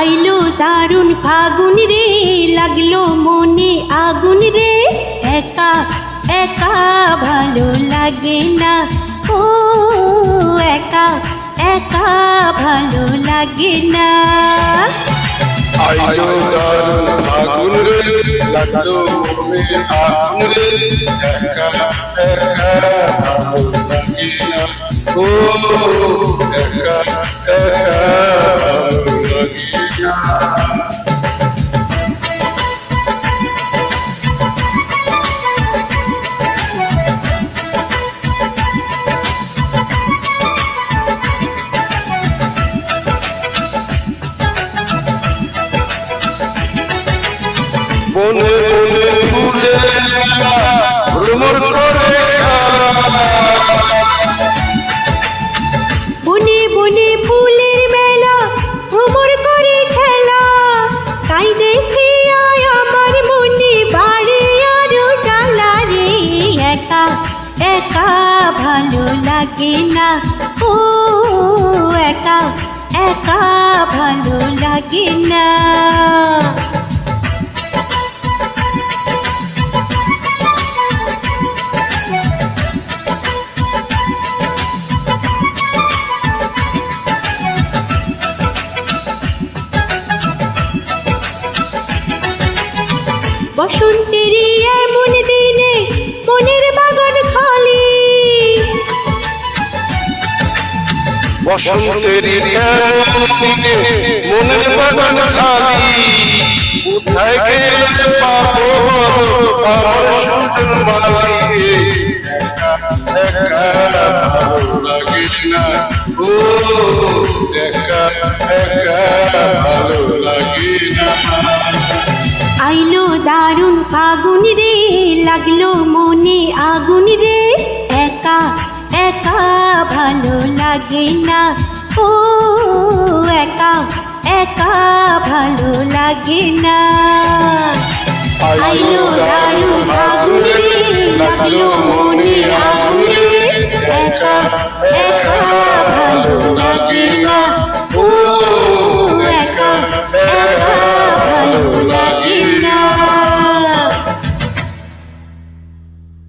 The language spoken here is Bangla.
আইলো দারুণ ফাগুন রে, লাগলো মনে আগুন রে, একা একা ভালো লাগে না, ও একা একা ভালো লাগে না। আইলো দারুণ ফাগুন রে, লাগলো মনে আগুন রে, একা একা ভালো লাগে না, ও একা একা ভালো লাগে না। বনে বনে ফুলের মেলা ভ্রমর করে, বনে বনে ফুলের মেলা ভ্রমর করে খেলা, তাই দেখে আমার মনে বাড়ে আরো জ্বালা রে, একা একা ভালো লাগে না, ও একা একা ভালো লাগে না। বসন্তেরই এমন দিনে মনের বাগান খালি, বসন্তেরই এমন দিনে মনের বাগান খালি, কোথায় গেলে পাবো আমার সুজন বালি, একা একা ভালো লাগে না, ও একা একা ভালো লাগে না। আইলো দারুণ ফাগুন রে, লাগলো মনে আগুন রে, একা একা ভালো লাগে না, ও একা একা ভালো লাগে না। আইলো দারুণ ফাগুন রে, লাগলো মনে আগুন